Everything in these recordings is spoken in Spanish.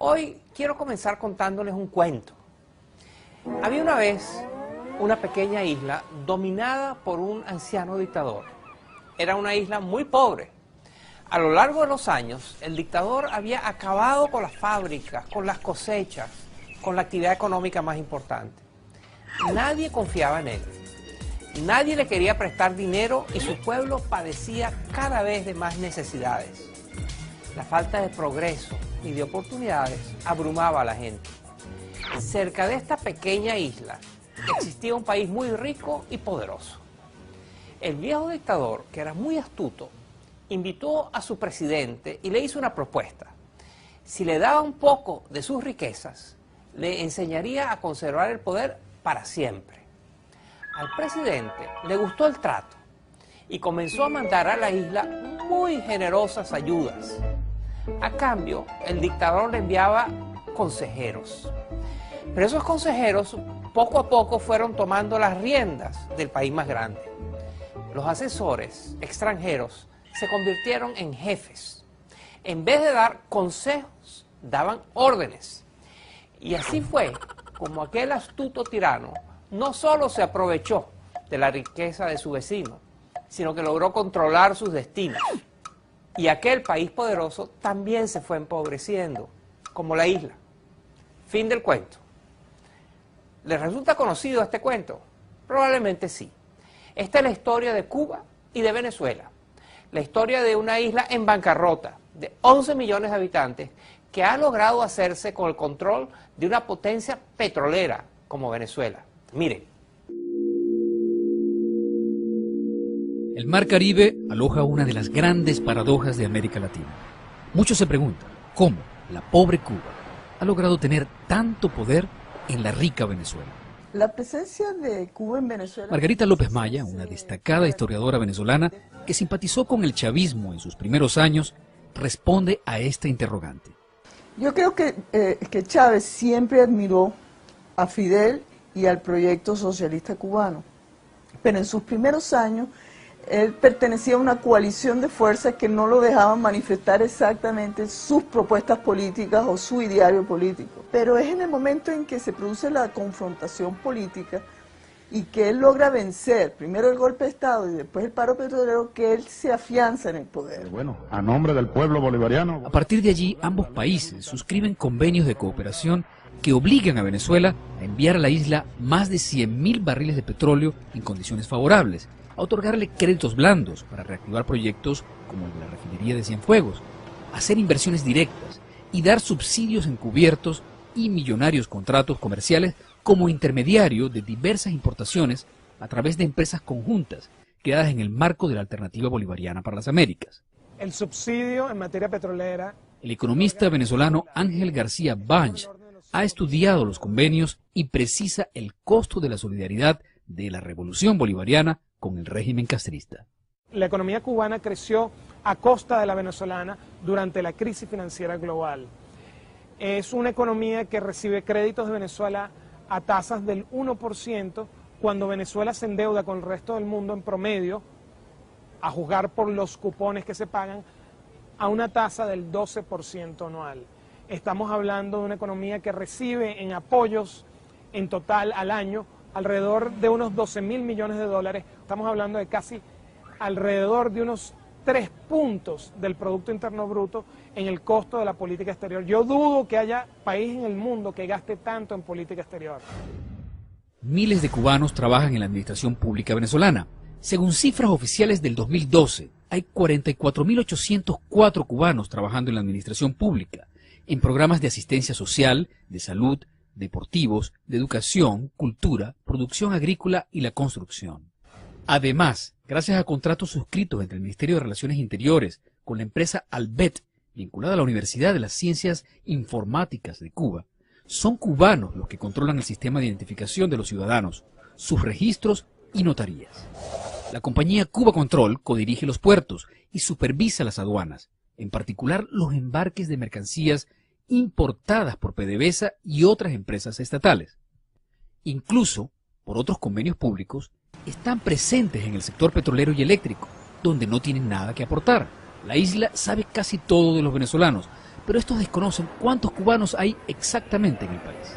Hoy quiero comenzar contándoles un cuento. Había una vez una pequeña isla dominada por un anciano dictador. Era una isla muy pobre. A lo largo de los años, el dictador había acabado con las fábricas, con las cosechas, con la actividad económica más importante. Nadie confiaba en él. Nadie le quería prestar dinero y su pueblo padecía cada vez de más necesidades. La falta de progreso y de oportunidades abrumaba a la gente. Cerca de esta pequeña isla existía un país muy rico y poderoso. El viejo dictador, que era muy astuto, invitó a su presidente y le hizo una propuesta. Si le daba un poco de sus riquezas, le enseñaría a conservar el poder para siempre. Al presidente le gustó el trato y comenzó a mandar a la isla muy generosas ayudas. A cambio, el dictador le enviaba consejeros. Pero esos consejeros poco a poco fueron tomando las riendas del país más grande. Los asesores extranjeros se convirtieron en jefes. En vez de dar consejos, daban órdenes. Y así fue como aquel astuto tirano no solo se aprovechó de la riqueza de su vecino, sino que logró controlar sus destinos. Y aquel país poderoso también se fue empobreciendo, como la isla. Fin del cuento. ¿Les resulta conocido este cuento? Probablemente sí. Esta es la historia de Cuba y de Venezuela. La historia de una isla en bancarrota, de 11 millones de habitantes, que ha logrado hacerse con el control de una potencia petrolera como Venezuela. Miren. El Mar Caribe aloja una de las grandes paradojas de América Latina. Muchos se preguntan cómo la pobre Cuba ha logrado tener tanto poder en la rica Venezuela. La presencia de Cuba en Venezuela... Margarita López Maya, una destacada historiadora venezolana que simpatizó con el chavismo en sus primeros años, responde a esta interrogante. Yo creo que Chávez siempre admiró a Fidel y al proyecto socialista cubano, pero en sus primeros años él pertenecía a una coalición de fuerzas que no lo dejaban manifestar exactamente sus propuestas políticas o su ideario político. Pero es en el momento en que se produce la confrontación política y que él logra vencer, primero el golpe de Estado y después el paro petrolero, que él se afianza en el poder. Bueno, a nombre del pueblo bolivariano... A partir de allí, ambos países suscriben convenios de cooperación que obligan a Venezuela a enviar a la isla más de 100.000 barriles de petróleo en condiciones favorables, a otorgarle créditos blandos para reactivar proyectos como el de la refinería de Cienfuegos, hacer inversiones directas y dar subsidios encubiertos y millonarios contratos comerciales como intermediario de diversas importaciones a través de empresas conjuntas creadas en el marco de la Alternativa Bolivariana para las Américas. El subsidio en materia petrolera. El economista venezolano Ángel García Banch ha estudiado los convenios y precisa el costo de la solidaridad de la revolución bolivariana con el régimen castrista. La economía cubana creció a costa de la venezolana durante la crisis financiera global. Es una economía que recibe créditos de Venezuela a tasas del 1%, cuando Venezuela se endeuda con el resto del mundo en promedio, a juzgar por los cupones que se pagan, a una tasa del 12% anual. Estamos hablando de una economía que recibe en apoyos en total al año alrededor de unos 12.000 millones de dólares. Estamos hablando de casi alrededor de unos 3 puntos del Producto Interno Bruto en el costo de la política exterior. Yo dudo que haya país en el mundo que gaste tanto en política exterior. Miles de cubanos trabajan en la administración pública venezolana. Según cifras oficiales del 2012, hay 44.804 cubanos trabajando en la administración pública, en programas de asistencia social, de salud, deportivos, de educación, cultura, producción agrícola y la construcción. Además, gracias a contratos suscritos entre el Ministerio de Relaciones Interiores con la empresa Albet, vinculada a la Universidad de las Ciencias Informáticas de Cuba, son cubanos los que controlan el sistema de identificación de los ciudadanos, sus registros y notarías. La compañía Cuba Control codirige los puertos y supervisa las aduanas, en particular los embarques de mercancías importadas por PDVSA y otras empresas estatales. Incluso, por otros convenios públicos, están presentes en el sector petrolero y eléctrico, donde no tienen nada que aportar. La isla sabe casi todo de los venezolanos, pero estos desconocen cuántos cubanos hay exactamente en el país.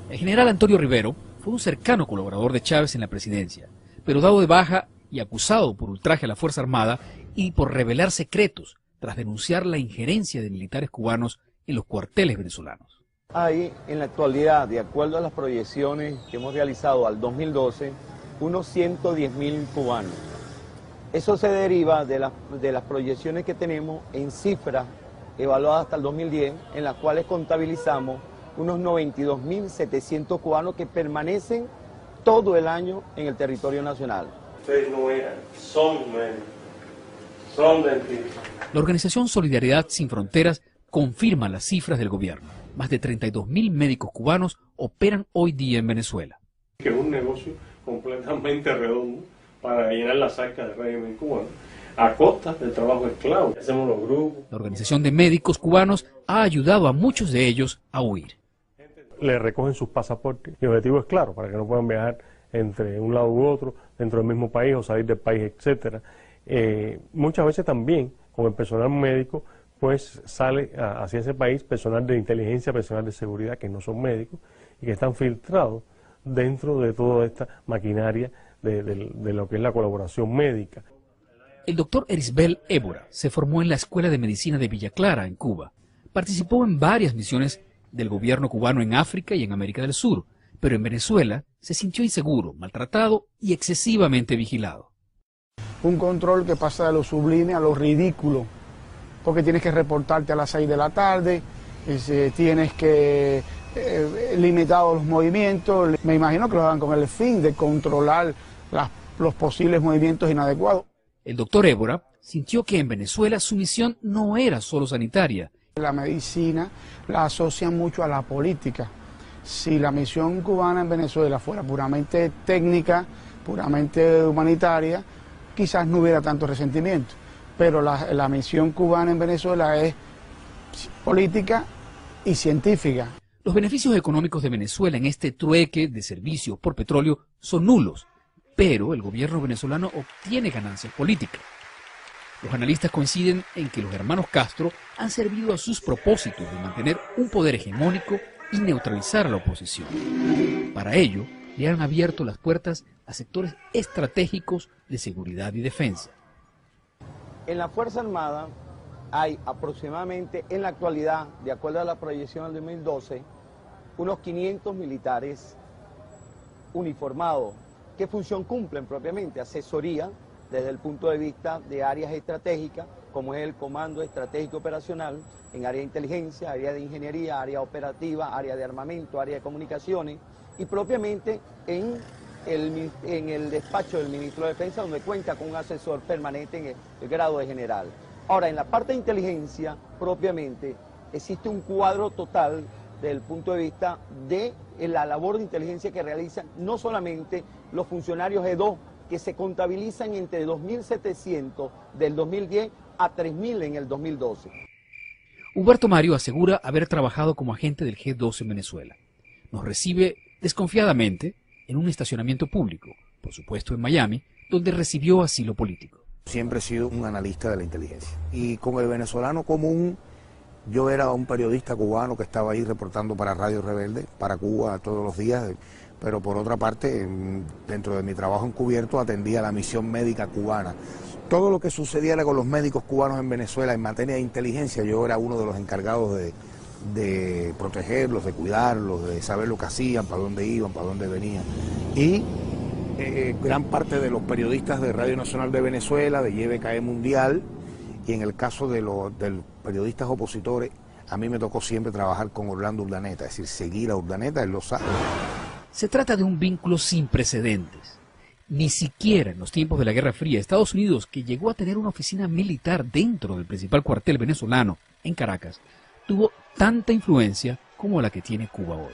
El general Antonio Rivero fue un cercano colaborador de Chávez en la presidencia, pero dado de baja y acusado por ultraje a la Fuerza Armada y por revelar secretos tras denunciar la injerencia de militares cubanos en los cuarteles venezolanos. Hay en la actualidad, de acuerdo a las proyecciones que hemos realizado al 2012, unos 110.000 cubanos. Eso se deriva de las proyecciones que tenemos en cifras evaluadas hasta el 2010, en las cuales contabilizamos unos 92.700 cubanos que permanecen todo el año en el territorio nacional. Ustedes no eran, son dentistas. La organización Solidaridad Sin Fronteras confirma las cifras del gobierno. Más de 32.000 médicos cubanos operan hoy día en Venezuela. Que es un negocio completamente redondo para llenar las arcas del régimen cubano, a costa del trabajo esclavo. Hacemos los grupos. La Organización de Médicos Cubanos ha ayudado a muchos de ellos a huir. Le recogen sus pasaportes. Mi objetivo es claro, para que no puedan viajar entre un lado u otro, dentro del mismo país o salir del país, etcétera. Muchas veces también, con el personal médico, pues sale hacia ese país personal de inteligencia, personal de seguridad que no son médicos y que están filtrados dentro de toda esta maquinaria de lo que es la colaboración médica. El doctor Erisbel Évora se formó en la Escuela de Medicina de Villa Clara, en Cuba. Participó en varias misiones del gobierno cubano en África y en América del Sur, pero en Venezuela se sintió inseguro, maltratado y excesivamente vigilado. Un control que pasa de lo sublime a lo ridículo, porque tienes que reportarte a las 6 de la tarde, tienes que limitar los movimientos. Me imagino que lo hagan con el fin de controlar los posibles movimientos inadecuados. El doctor Évora sintió que en Venezuela su misión no era solo sanitaria. La medicina la asocian mucho a la política. Si la misión cubana en Venezuela fuera puramente técnica, puramente humanitaria, quizás no hubiera tanto resentimiento. Pero la misión cubana en Venezuela es política y científica. Los beneficios económicos de Venezuela en este trueque de servicios por petróleo son nulos, pero el gobierno venezolano obtiene ganancias políticas. Los analistas coinciden en que los hermanos Castro han servido a sus propósitos de mantener un poder hegemónico y neutralizar a la oposición. Para ello, le han abierto las puertas a sectores estratégicos de seguridad y defensa. En la Fuerza Armada hay aproximadamente, en la actualidad, de acuerdo a la proyección del 2012, unos 500 militares uniformados. ¿Qué función cumplen propiamente? Asesoría desde el punto de vista de áreas estratégicas, como es el Comando Estratégico Operacional, en área de inteligencia, área de ingeniería, área operativa, área de armamento, área de comunicaciones, y propiamente en el despacho del Ministro de Defensa, donde cuenta con un asesor permanente en el grado de general. Ahora, en la parte de inteligencia, propiamente, existe un cuadro total desde el punto de vista de la labor de inteligencia que realizan no solamente los funcionarios E2, que se contabilizan entre 2.700 del 2010 a 3.000 en el 2012. Huberto Mario asegura haber trabajado como agente del G2 en Venezuela. Nos recibe desconfiadamente en un estacionamiento público, por supuesto en Miami, donde recibió asilo político. Siempre he sido un analista de la inteligencia. Y con el venezolano común, yo era un periodista cubano que estaba ahí reportando para Radio Rebelde, para Cuba todos los días, pero por otra parte, dentro de mi trabajo encubierto, atendía la misión médica cubana. Todo lo que sucediera con los médicos cubanos en Venezuela en materia de inteligencia, yo era uno de los encargados de protegerlos, de cuidarlos, de saber lo que hacían, para dónde iban, para dónde venían. Y gran parte de los periodistas de Radio Nacional de Venezuela, de YBKE Mundial, y en el caso de los periodistas opositores, a mí me tocó siempre trabajar con Orlando Urdaneta, es decir, seguir a Urdaneta, él lo sabe. Se trata de un vínculo sin precedentes. Ni siquiera en los tiempos de la Guerra Fría, Estados Unidos, que llegó a tener una oficina militar dentro del principal cuartel venezolano, en Caracas, tuvo tanta influencia como la que tiene Cuba hoy.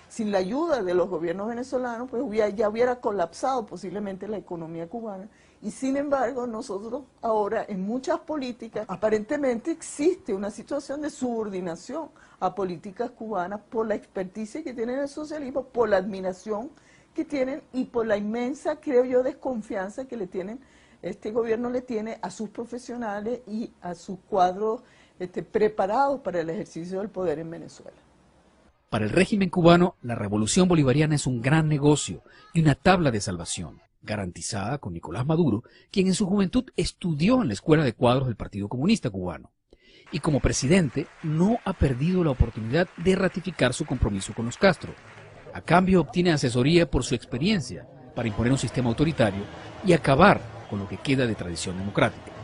Sin la ayuda de los gobiernos venezolanos, pues ya hubiera colapsado posiblemente la economía cubana. Y sin embargo, nosotros ahora en muchas políticas, aparentemente existe una situación de subordinación a políticas cubanas por la experticia que tienen el socialismo, por la admiración que tienen y por la inmensa, creo yo, desconfianza que le tienen este gobierno le tiene a sus profesionales y a sus cuadros preparados para el ejercicio del poder en Venezuela. Para el régimen cubano, la revolución bolivariana es un gran negocio y una tabla de salvación, garantizada con Nicolás Maduro, quien en su juventud estudió en la Escuela de Cuadros del Partido Comunista Cubano. Y como presidente, no ha perdido la oportunidad de ratificar su compromiso con los Castro. A cambio, obtiene asesoría por su experiencia para imponer un sistema autoritario y acabar con lo que queda de tradición democrática.